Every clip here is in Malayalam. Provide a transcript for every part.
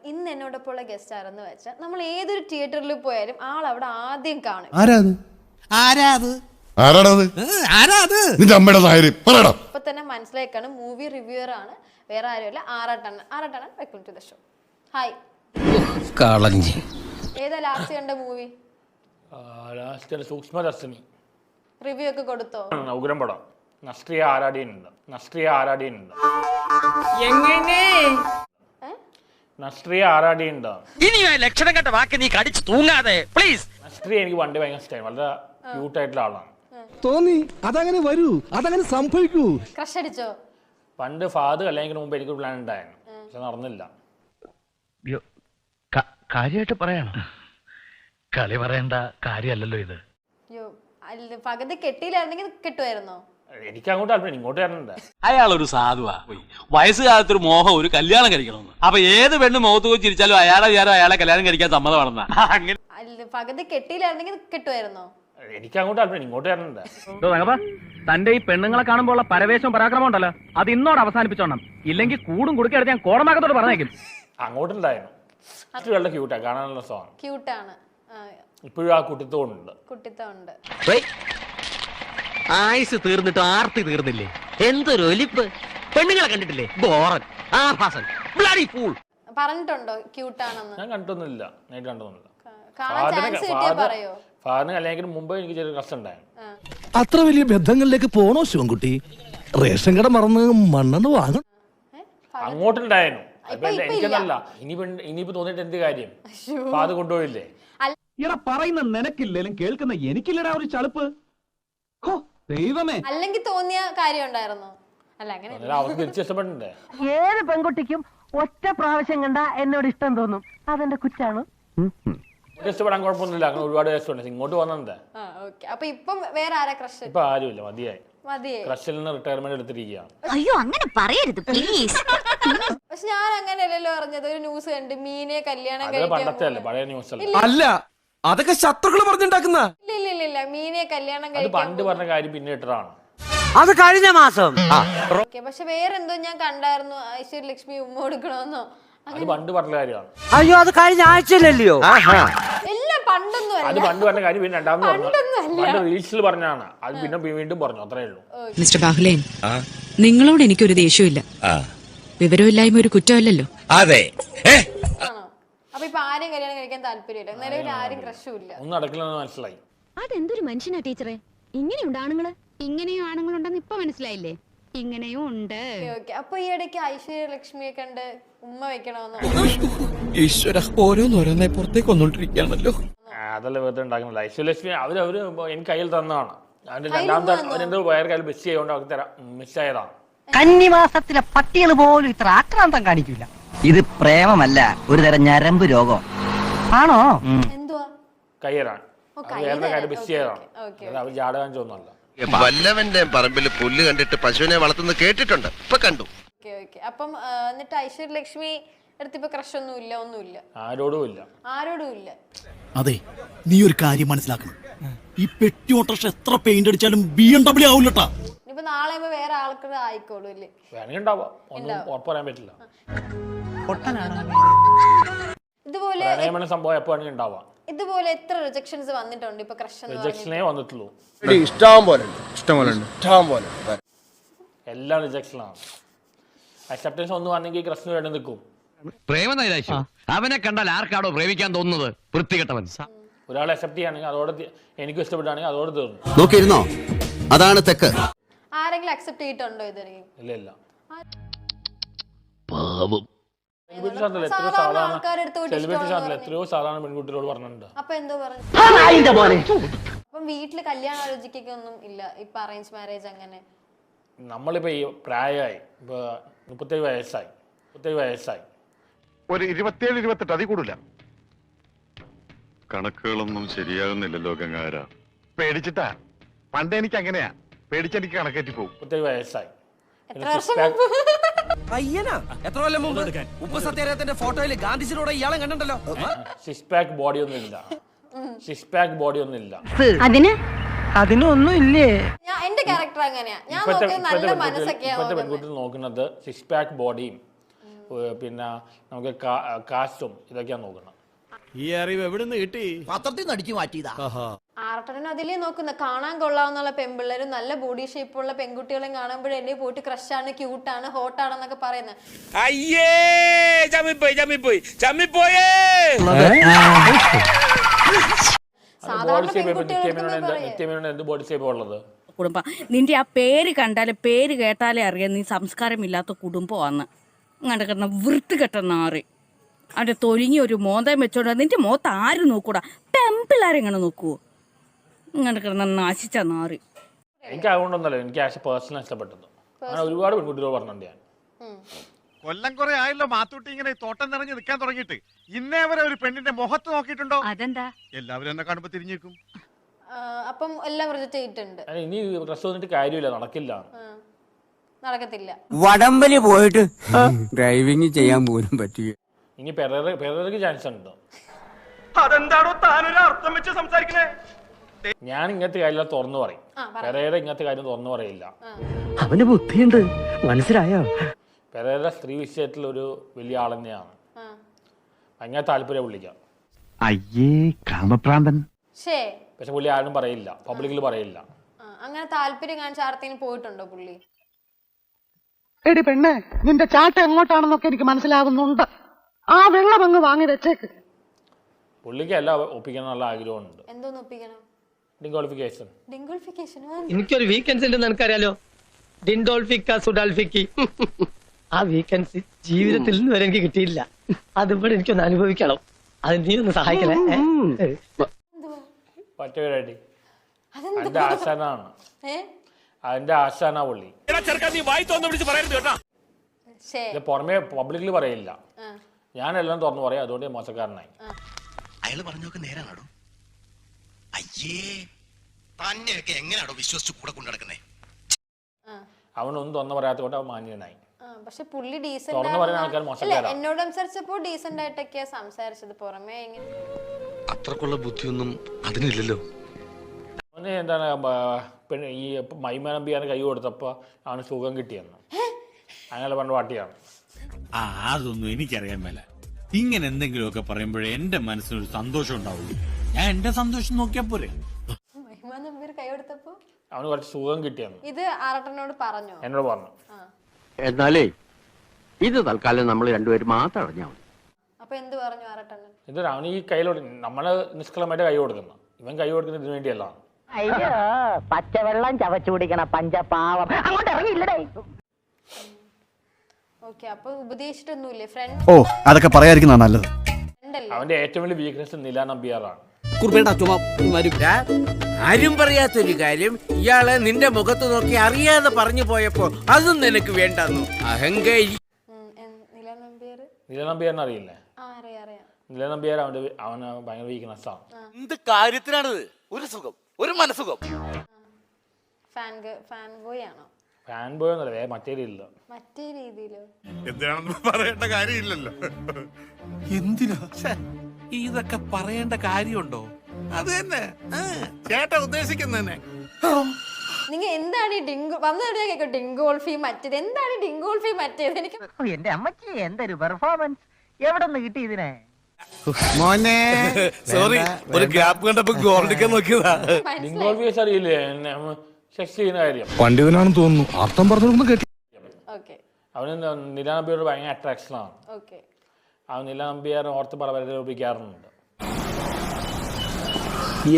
ഇന്ന് എന്നോടൊപ്പമുള്ള ഗസ്റ്റ് ആരെന്ന് വെച്ചാൽ നമ്മൾ ഏതൊരു തിയേറ്ററിൽ പോയാലും ആൾ അവിടെ ആദ്യം കാണും. ഇപ്പൊ തന്നെ മനസ്സിലാക്കാണ് മൂവി റിവ്യൂവർ ആണ്, വേറെ ആരുമല്ല, Aarattannan. Aarattannan, welcome to the show. Hi. ഏതാ ലാസ്റ്റ് കണ്ട മൂവി? സൂക്ഷ്മദർശിനി. റിവ്യൂ ഒക്കെ കൊടുത്തോ? ഉഗ്രം പടം. നസ്രിയ ആരാടിയുണ്ട്. നസ്രിയ ആരാടിയുണ്ട്. ഇനി ലക്ഷണം കണ്ട വാക്ക് നീ കടിച്ചു തൂങ്ങാതെ പ്ലീസ്. നസ്രിയ എനിക്ക് പണ്ട് ഭയങ്കര ഇഷ്ടമായി. വളരെ ക്യൂട്ട് ആയിട്ടുള്ള ആളാണ്. തോന്നി അതങ്ങനെ വരൂ, അതങ്ങനെ സംഭവിക്കൂ. ക്രഷ് അടിച്ചോ? പണ്ട് ഫാദർ കല്യാണിന് മുമ്പ് എനിക്കൊരു പ്ലാൻ ഉണ്ടായിരുന്നു, പക്ഷെ നടന്നില്ല. കാര്യമായിട്ട് പറയണം, കളി പറയേണ്ട കാര്യമല്ലല്ലോ ഇത്. പകുതി കെട്ടിയില്ലായിരുന്നെങ്കിൽ കിട്ടുമായിരുന്നോ? എനിക്ക് അങ്ങോട്ട് താല്പര്യം, ഇങ്ങോട്ട് വരണുണ്ട്. അയാളൊരു സാധുവാ. വയസ്സുകാലത്തൊരു മോഹം ഒരു കല്യാണം കഴിക്കണമെന്ന്. അപ്പൊ ഏത് പെണ്ണ് മുഖത്ത് പോയി ചിരിച്ചാലും അയാളെ കല്യാണം കഴിക്കാൻ സമ്മതമാണെന്നാ. പകുതി കെട്ടിയില്ലായിരുന്നെങ്കിൽ കിട്ടുമായിരുന്നോ? എനിക്ക് അങ്ങോട്ട് താല്പര്യം, ഇങ്ങോട്ട് വരണുണ്ട്. തന്റെ ഈ പെണ്ണുങ്ങളെ കാണുമ്പോൾ പരവേശവും പരാക്രമം ഉണ്ടല്ലോ, അത് ഇന്നോട് അവസാനിപ്പിച്ചോണം. ഇല്ലെങ്കിൽ കൂടും കുടുക്കെടുത്ത് ഞാൻ കോടമാകത്തോട് പറഞ്ഞേക്കും. അങ്ങോട്ടുണ്ടായിരുന്നു. വളരെ ക്യൂട്ടാ, കാണാനുള്ള സോങ് ക്യൂട്ടാണ്. ഇപ്പോഴും ആ കുട്ടിത്തോണ്ട്. ആയുസ് തീർന്നിട്ട് ആർത്തി തീർന്നില്ലേ? എന്തൊരു ഒലിപ്പ്. പെണ്ണുങ്ങളെ കണ്ടിട്ടില്ലേ? ബോറൻ, ആഭാസൻ, ബ്ലഡി ഫൂൾ. പറഞ്ഞിട്ടുണ്ടോ ക്യൂട്ടാണെന്ന്? ഞാൻ കണ്ടിട്ടൊന്നുമില്ല, നേരിട്ട് കണ്ടൊന്നുമില്ല. ഫാദറിന് കല്യാണത്തിന് മുമ്പ് എനിക്ക് ചെറിയ കഷ്ടം ഉണ്ടായിരുന്നു. അത്ര വലിയ ബന്ധങ്ങളിലേക്ക് പോണോ ശിവൻകുട്ടി? റേഷൻ കട മറന്ന് മണ്ണെണ്ണ വാങ്ങണം. അങ്ങോട്ടുണ്ടായിരുന്നു. എനിക്കെന്നല്ല, ഇനിയിപ്പോ തോന്നിട്ട് എന്ത് കാര്യം? ഫാദർ കൊണ്ടുപോയില്ലേ? ഇട പറയുന്ന നിനക്കില്ലേലും കേൾക്കുന്ന എനിക്കില്ലടാ ഒരു ചളുപ്പ്. ദൈവമേ, അല്ലെങ്കിൽ തോന്നിയ കാര്യം ഉണ്ടായിരുന്നോ? അല്ല, അങ്ങനെ അവർക്ക് തിരിച്ച് ഇഷ്ടപ്പെട്ടില്ലേ? ഏത് പെൺകുട്ടിക്കും ഒറ്റ പ്രാവശ്യം കണ്ട എന്നോട് ഇഷ്ടം തോന്നും. അതെന്റെ കുറ്റാണ്. ഇഷ്ടപ്പെടാൻ കുഴപ്പമൊന്നുമില്ല, അങ്ങനെ ഒരുപാട് ഇഷ്ടമുണ്ട്. ഇങ്ങോട്ട് വന്നത്. അപ്പൊ ഇപ്പം വേറെ ആരാ ക്രഷ്? ഇപ്പൊ ആരുമില്ല, മതിയായി. ക്രഷിൽ നിന്ന് റിട്ടയർമെന്റ് എടുത്തിരിക്കുകയാണ്. അയ്യോ, അങ്ങനെ പറയരുത് പ്ലീസ്. പക്ഷെ ഞാൻ അങ്ങനെയല്ലല്ലോ പറഞ്ഞത്. ഒരു ന്യൂസ് കണ്ട് മീനെ കല്യാണം പണ്ടത്തെ അല്ലേ, പഴയ ന്യൂസ് അല്ല, അതൊക്കെ ശത്രുക്കൾ പറഞ്ഞുണ്ടാക്കുന്ന. ഇല്ല, മീനെ കല്യാണം പണ്ട് പറഞ്ഞ കാര്യം പിന്നെ ഇട്ടതാണ്. അത് കഴിഞ്ഞ മാസം. പക്ഷെ വേറെന്തോ ഞാൻ കണ്ടായിരുന്നു, ഐശ്വര്യലക്ഷ്മി ഉമ്മ കൊടുക്കണമെന്നോ. അത് പണ്ട് പറഞ്ഞ കാര്യമാണ്. അയ്യോ, അത് കഴിഞ്ഞ ആഴ്ചയിലല്ലയോ? എല്ലാം പണ്ടൊന്നും അത് പണ്ട് പറഞ്ഞ കാര്യം പിന്നെ രണ്ടാമത് പറഞ്ഞു. പണ്ട് റീൽസിൽ പറഞ്ഞാണ്, അത് പിന്നെ വീണ്ടും പറഞ്ഞു, അത്രേ ഉള്ളൂ. മിസ്റ്റർ ബാഹുലേൻ, നിങ്ങളോട് എനിക്കൊരു ദേഷ്യമില്ല. വിവരമില്ലായ്മ ഒരു കുറ്റമല്ലല്ലോ. അതെ. അപ്പൊ ഇപ്പൊ ആരെയും കല്യാണം കഴിക്കാൻ താല്പര്യമില്ല, നിലവിൽ ആരും ക്രഷും ഇല്ല. ഒന്നും നടക്കില്ലെന്ന് മനസ്സിലായി. അതെന്തൊരു മനുഷ്യനാ ടീച്ചറെ. ഇങ്ങനെയുണ്ട് ആണുങ്ങള്. ഇങ്ങനെയും ആണുങ്ങളുണ്ടെന്ന് ഇപ്പൊ മനസ്സിലായില്ലേ? ഇങ്ങനെയും ഉണ്ട്. അപ്പൊ ഈ ഇടയ്ക്ക് ഐശ്വര്യലക്ഷ്മിയെ കണ്ട് ഉമ്മ വെക്കണമെന്നോ? ഈശ്വര, ഓരോന്നോരോന്നെ പുറത്തേക്ക് വന്നോണ്ടിരിക്കുകയാണല്ലോ. അതല്ല വെറുതെ ഉണ്ടാക്കുന്നില്ല. ഐശ്വര്യലക്ഷ്മി അവര് എനിക്ക് കയ്യിൽ തന്നതാണ്. അതിന്റെ രണ്ടാമത്തെ അവരെന്തോ വേറെ കയ്യിൽ മിസ് ചെയ്തുകൊണ്ട് അവർക്ക് തരാം, മിസ്സായതാണ്. കന്നിമാസത്തിലെ പട്ടികൾ പോലും ഇത്ര ആക്രാന്തം കാണിക്കില്ല. ഇത് പ്രേമമല്ല, ഒരു തരം ഞരമ്പ് രോഗം ആണോ? എന്തുവാ? കയ്യറാണ്. വേറെ കാര്യം മിസ് ചെയ്തതാണ്. അവർ ജാടകാൻ ചോന്നല്ല. വല്ലവന്റെ പറമ്പിൽ പുല്ല് കണ്ടിട്ട് പശുവിനെ വളർത്തുന്നത് കേട്ടിട്ടുണ്ട്, ഇപ്പൊ കണ്ടു. അപ്പം എന്നിട്ട് ഐശ്വര്യലക്ഷ്മി അടുത്തിപ്പോ ക്രഷ് ഒന്നുമില്ല? ഒന്നുമില്ല, ആരോടും ഇല്ല. അതെ, നീ ഒരു കാര്യം മനസ്സിലാക്കണം. ഈ പെട്ടി ഓട്ടോറിക്ഷ എത്ര പെയിന്റ് അടിച്ചാലും BMW ആവൂലട്ടാ. ഇനിയിപ്പോ നാളെ വേറെ ആൾക്കാർ ആയിക്കോളൂ അല്ലേ? വേണമെങ്കിൽ ഉണ്ടാവാം, ഒന്നും ഉറപ്പ് പറയാൻ പറ്റില്ല. ഇതുപോലെ സംഭവം എപ്പോ വേണമെങ്കിൽ ഉണ്ടാവാം. ഇതുപോലെ എത്ര റിജക്ഷൻസ് വന്നിട്ടുണ്ട് ഇപ്പൊ ക്രഷ്? റിജക്ഷനേ വന്നിട്ടുള്ളൂ. ഇഷ്ടം പോലെ എല്ലാം റിജക്ഷനാണ്. അക്സെപ്റ്റൻസ് ഒന്നും വന്നെങ്കിൽ ക്രഷിന് വേണ്ടി നിൽക്കും. പ്രേമനൈരാശ്യം. അവനെ കണ്ടാൽ ആർക്കാണോ പ്രേമിക്കാൻ തോന്നുന്നത്? വൃത്തികെട്ടവൻ. ഒരാളെ അക്സെപ്റ്റ് ചെയ്യുകയാണെങ്കിൽ അതോടെ, എനിക്കും ഇഷ്ടപ്പെട്ടാണെങ്കിൽ അതോടെ തീർന്നു. നോക്കിയിരുന്നോ? അതാണ് തെക്ക്. ആരെങ്കിലും അക്സെപ്റ്റ് ചെയ്തിട്ടുണ്ടോ ഇതുവരെ? ഇല്ല. എത്രയോ സാധാരണ പെൺകുട്ടികളോട് പറഞ്ഞിട്ടുണ്ട്. അപ്പൊ എന്തോ പറഞ്ഞു? അപ്പം വീട്ടില് കല്യാണ ആലോചിക്കൊന്നും ഇല്ല ഇപ്പൊ? അറേഞ്ച് മാരേജ് അങ്ങനെ? നമ്മളിപ്പോ ഈ പ്രായമായി, ഇപ്പൊ 37 വയസ്സായി. ഒരു 27-28 അതി കൂടില്ല. കണക്കുകളൊന്നും ശരിയാകുന്നില്ലല്ലോ ഗംഗാര. പേടിച്ചിട്ടാ. പണ്ട് എനിക്ക് അങ്ങനെയാ, പേടിച്ചെനിക്ക് കണക്കേറ്റി പോകും. 37 വയസ്സായി. എത്ര വർഷം? അയ്യനാ, എത്ര കൊല്ലം മുമ്പ് ഉപ്പ് സത്യാഗ്രഹത്തിന്റെ ഫോട്ടോയിൽ ഗാന്ധിജിയോടെ ഇയാളെ കണ്ടിട്ടുണ്ടല്ലോ. സിക്സ് പാക്ക് ബോഡി ഒന്നും ഇല്ല. അതിനൊന്നും ഇല്ലേ? എന്റെ ക്യാരക്ടർ അങ്ങനെയാ. ഞാൻ ഇപ്പോഴത്തെ നല്ല മനസ്സൊക്കെയാ പെൺകുട്ടികൾ നോക്കുന്നത് 6 പാക്ക് ബോഡിയും പിന്നെ നമുക്ക് കാസ്റ്റും ഇതൊക്കെയാണ് നോക്കുന്നത്. ഈ അറിവ് എവിടെ നിന്ന് കിട്ടി? പത്രത്തിൽ നിന്ന് അടിച്ചു മാറ്റിയതാ. ആർട്ടണ്ണൻ അതിലേ നോക്കുന്ന കാണാൻ കൊള്ളാവുന്നുള്ള പെൺപിള്ളേരും നല്ല ബോഡി ഷേപ്പുള്ള പെൺകുട്ടികളെയും കാണുമ്പോഴേ എന്നെ പോയിട്ട് ക്രഷാണ്, ക്യൂട്ടാണ്, ഹോട്ടാണെന്നൊക്കെ പറയുന്നത്. കുടുംബം നിന്റെ ആ പേര് കണ്ടാലേ പേര് കേട്ടാലേ അറിയാം നീ സംസ്കാരമില്ലാത്ത കുടുംബമാന്ന്. അങ്ങനെ കിടന്ന വൃത്തികെട്ട നാറി അവന്റെ തൊലിങ്ങി ഒരു മോന്തം വെച്ചോണ്ട് നിന്റെ മോത്ത് ആര് നോക്കൂടാ? പെമ്പിള്ളാരെങ്ങനെ നോക്കുവോ? ഇങ്ങനെ കിടന്ന നാശിച്ച നാറി. എനിക്ക് അതുകൊണ്ടൊന്നല്ലോ, എനിക്ക് ആസ് എ പേഴ്സണൽ ഇഷ്ടപ്പെട്ടത്. അങ്ങനെ ഒരുപാട് പെൺകുട്ടികൾ പറഞ്ഞിട്ടുണ്ട് ഞാൻ. കൊല്ലം കുറെ ആയല്ലോ മാത്തൂട്ടി ഇങ്ങനെ തോട്ടം നിറഞ്ഞ് നിൽക്കാൻ തുടങ്ങിയിട്ട്. ഇന്നേ വരെ ഒരു പെണ്ണിന്റെ മുഖത്ത് നോക്കിയിട്ടുണ്ടോ? അതെന്താ? എല്ലാവരും എന്നെ കാണുമ്പോ തിരിഞ്ഞേക്കും. അപ്പം എല്ലാം റിജക്ട് ചെയ്തിട്ടുണ്ട്. ഇനി ഡ്രസ് വന്നിട്ട് കാര്യമില്ല, നടക്കില്ല, നടക്കത്തില്ല. വടംവലി പോയിട്ട് ഡ്രൈവിംഗ് ചെയ്യാൻ പോലും പറ്റുക. ഇനി പെരേറയ്ക്ക് ചാൻസ് ഉണ്ട്. അതെന്താണോ താനൊരു അർത്ഥം വെച്ച് സംസാരിക്കണേ? ഞാൻ ഇങ്ങനത്തെ കാര്യം തുറന്നു പറയും. പെരേര ഇങ്ങനത്തെ കാര്യം തുറന്നു പറയില്ല. അവന് ബുദ്ധിയുണ്ട്, മനസ്സിലായോ? പെരേര സ്ത്രീ വിഷയത്തിൽ ഒരു വലിയ ആൾ തന്നെയാണ്. ഭയങ്കര താല്പര്യം പുള്ളിക്കാം. അയ്യേ കാമപ്രാന്തൻ. പക്ഷെ പുള്ളി ആരും പറയില്ല, പബ്ലിക്കിൽ പറയില്ല. അങ്ങനെ താല്പര്യം കാണിച്ച ആർക്കെങ്കിലും പോയിട്ടുണ്ടോ പുള്ളി? എടി പെണ്ണെ, നിന്റെ ചാട്ട എങ്ങോട്ടാണെന്നൊക്കെ എനിക്ക് മനസ്സിലാകുന്നുണ്ട്. ആ വെള്ളം അങ്ങ് വാങ്ങി വെച്ചേക്ക്. പുള്ളിക്ക് എല്ലാം ഒപ്പിക്കണം എന്നുള്ള ആഗ്രഹമുണ്ട്. എന്തോന്ന് ഒപ്പിക്കണം? ഡിംഗോളിഫിക്കേഷൻ. എനിക്കൊരു വീക്കെൻഡ്സ് ഉണ്ടെന്ന് എനിക്കറിയാലോ. ഡിൻഡോൾഫിക്ക സുഡാൽഫിക്കി. ആ വീക്കെൻഡ്സ് ജീവിതത്തിൽ നിന്ന് വരെ എനിക്ക് കിട്ടിയില്ല. അതിവിടെ എനിക്കൊന്ന് അനുഭവിക്കണം. അത് നീ ഒന്ന് സഹായിക്കണേ. പറ്റുകടി അതിന്റെ ആശാനാണ്, അതിന്റെ ആശാനാ പുള്ളി. പുറമെ പബ്ലിക്കിൽ പറയില്ല, ഞാനെല്ലാം തുറന്നു പറയാം. അതുകൊണ്ട് മോശക്കാരനായി. അയാൾ പറഞ്ഞൊക്കെ നേരാണോ? അയ്യേ, തന്നെയൊക്കെ എങ്ങനെയാണോ വിശ്വസിച്ച് കൂടെ കൊണ്ടു നടക്കുന്നേ? അവനൊന്നും തുറന്നു പറയാത്ത കൊണ്ട് അവൻ മാന്യനായി. പക്ഷെ പുള്ളി ഡീസന്റ് എന്നോട് സംസാരിച്ചപ്പോ ഡീസന്റ് ആയിട്ടൊക്കെയാ സംസാരിച്ചത്. പുറമെ അത്രക്കുള്ള ബുദ്ധിയൊന്നും അതിനില്ലല്ലോ. അവന് എന്താണ് ഈ മൈമനമ്പിയാണ് കൈ കൊടുത്തപ്പോ അവന് സുഖം കിട്ടിയെന്ന് അങ്ങനെ പണ്ട് പാട്ടിയാണ്. അതൊന്നും എനിക്കറിയാൻ മേല. ഇങ്ങനെ എന്തെങ്കിലുമൊക്കെ പറയുമ്പോഴേ എന്റെ മനസ്സിനൊരു സന്തോഷം ഉണ്ടാവുള്ളൂ. ഞാൻ എന്റെ സന്തോഷം നോക്കിയാ പോരെ. കൈ കൊടുത്തപ്പോ അവന് കുറച്ച് സുഖം കിട്ടിയെന്ന് ഇത് ആറട്ടനോട് പറഞ്ഞോ? എന്നോട് പറഞ്ഞു. എന്നാലേ ഇത് തൽക്കാലം നമ്മൾ രണ്ടുപേരും മാത്രം അറിഞ്ഞാൽ മതി. അപ്പൊ എന്ത് പറഞ്ഞു ആറട്ടണ്ണൻ? ഇത് അവന് ഈ കയ്യിലോട് നമ്മള് നിഷ്കളമായിട്ട് കൈ കൊടുക്കുന്നു. ഇവൻ കൈ കൊടുക്കുന്നത് ഇതിനു വേണ്ടിയല്ല. അയ്യോ, പച്ചവെള്ളം ചവച്ചു കുടിക്കണ പഞ്ചപാവം അങ്ങോട്ട് ഇറങ്ങിയില്ലടേ. ഓക്കെ, അപ്പൊ ഉപദേശിച്ചിട്ടൊന്നുമില്ലേ? ഫ്രണ്ട്. ഓ, അതൊക്കെ പറയാതിരിക്കുന്ന നല്ലത്. അവന്റെ ഏറ്റവും വലിയ വീക്ക്നെസ് നില നമ്പ്യാറാണ്. ആരും പറയാത്തൊരു കാര്യം ഇയാളെ നിന്റെ മുഖത്ത് നോക്കി അറിയാതെ പറഞ്ഞു പോയപ്പോ അതും നിനക്ക് വേണ്ടെന്നു അഹങ്കാരി. നില നമ്പ്യാറിനെ അറിയില്ലേ? നില നമ്പ്യാർ അവന് ഭയങ്കര വീക്ക്നെസ് ആണ്. എന്ത് കാര്യത്തിനാണിത്? ഒരു സുഖം, ഒരു മനസുഖം. ഫാൻ ബോയ് ആണോ? ഫാൻ ബോയ് ഒന്നല്ലേ, മറ്റേ രീതിയിലോ. മറ്റേ രീതിയിലോ? എന്താണെന്ന് പറയേണ്ട കാര്യമില്ലല്ലോ. എന്തിനാ ഇതൊക്കെ പറയേണ്ട കാര്യമുണ്ടോ? അത് തന്നെ ചേട്ടാ ഉദ്ദേശിക്കുന്നതന്നെ. നിങ്ങൾ എന്താണ് ഈ ഡിങ്കു വന്നിട്ട് കേൾക്കോ? ഡിങ്കോൾഫി മറ്റേത് എന്താണ്? ഡിങ്കോൾഫി മറ്റേത് എനിക്ക് എന്റെ അമ്മച്ചി എന്തൊരു പെർഫോമൻസ്. എവിടെ നിന്ന് കിട്ടി ഇതിനെ? മോനെ സോറി, ഒരു ഗ്യാപ്പ് കണ്ടപ്പോ ഗോൾഡിക്കാൻ നോക്കിയതാ. ഡിങ്കോൾഫിയസ് അറിയില്ലേ സെക്സ് ചെയ്യുന്ന കാര്യം? പണ്ഡിതനാണെന്ന് തോന്നുന്നു, അർത്ഥം പറഞ്ഞു കേട്ടി. അവന് നില നമ്പ്യാരോട് ഭയങ്കര അട്രാക്ഷൻ ആണ്. അവൻ നില നമ്പ്യാരെ ഓർത്ത് പരിപാലിക്കാറുണ്ട്.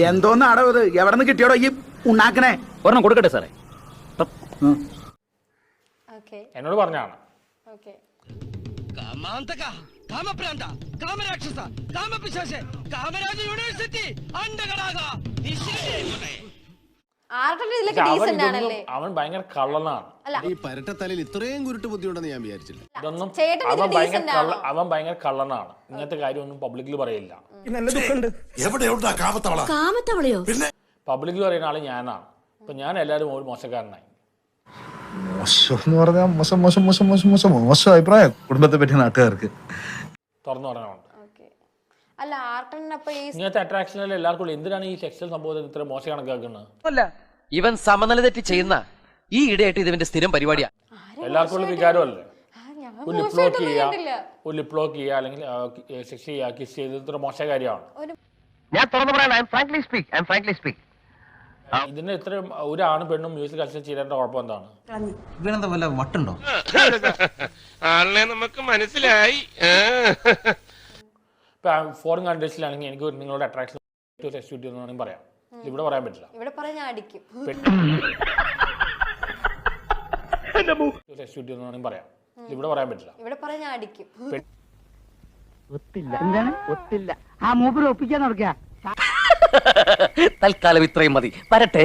എന്തോന്നാടോ ഇത്? എവിടെ നിന്ന് കിട്ടിയോടോ ഈ ഉണ്ടാക്കണേ? ഒരെണ്ണം കൊടുക്കട്ടെ സാറേ? എന്നോട് പറഞ്ഞാണ്. അവൻ ഭയങ്കര കള്ളനാണ്. ഈ പരട്ട തലയിൽ ഇത്രയും കുരുട്ട് ബുദ്ധിയുണ്ടെന്ന് ഞാൻ വിചാരിച്ചില്ല. അവൻ ഭയങ്കര കള്ളനാണ്. ഇങ്ങനത്തെ കാര്യമൊന്നും പബ്ലിക്കിൽ പറയില്ല. പബ്ലിക്കിൽ പറയുന്ന ആള് ഞാനാണ്. അപ്പൊ ഞാൻ എല്ലാവരും ഒരു മോശക്കാരനായി. മോശം എന്ന് പറഞ്ഞാൽ മോശം മോശം മോശം മോശം മോശം മോശം അഭിപ്രായം കുടുംബത്തെ പറ്റി നാട്ടുകാർക്ക് തുറന്നു പറയാനുണ്ട്. അല്ല ആർട്ടനപ്പോ ഇങ്ങനത്തെ അട്രാക്ഷനിൽ എല്ലാവർക്കും എന്തിനാണ് ഈ സെക്സ്വൽ സംഭവത്തിൽ ഇത്ര മോശം കണക്കാക്കുന്നത്? ഇവൻ സമനില തെറ്റി ചെയ്യുന്ന ഈ ഇടയായിട്ട് ഇതിന്റെ സ്ഥിരം പരിപാടിയാ. എല്ലാവർക്കും വികാരമല്ലേ? ഒരു ലിപ് ലോക്ക് ചെയ്യുക, ഒരു ലിപ് ലോക്ക് ചെയ്യുക, അല്ലെങ്കിൽ സെക്സ് ചെയ്യുക, കിസ് ചെയ്ത് ഇത്ര മോശം കാര്യമാണ്. ഞാൻ തുറന്നു പറയാൻ ഫ്രാങ്ക്ലി സ്പീക്ക് ഇതിന് ഇത്ര ഒരാണ് പെണ്ണും മ്യൂസിക് കൾച്ചർ ചെയ്തതിന്റെ കുഴപ്പം എന്താണ്? ഇവനെന്താ വല്ല വട്ടുണ്ടോ? ആളിനെ നമുക്ക് മനസ്സിലായി. ഇപ്പൊ ഫോറിൻ കൺട്രീസിലാണെങ്കിൽ എനിക്ക് നിങ്ങളുടെ അട്രാക്ഷൻ സെക്സ്യൂട്ടി എന്ന് വേണമെങ്കിൽ പറയാം. ഇവിടെ പറയാൻ പറ്റില്ല. ഇവിടെ പറഞ്ഞാൽ അടിക്കും. സെക്സ്യൂട്ടി എന്ന് വേണമെങ്കിൽ പറയാം. ഇവിടെ പറയാൻ പറ്റില്ല. ഇവിടെ പറഞ്ഞാൽ അടിക്കും. ഒത്തില്ല. എന്താണ് ഒത്തില്ല? ആ മൂപ്പര് ഒപ്പിക്കാൻ നടക്കുക. തൽക്കാലം ഇത്രയും മതി. വരട്ടെ.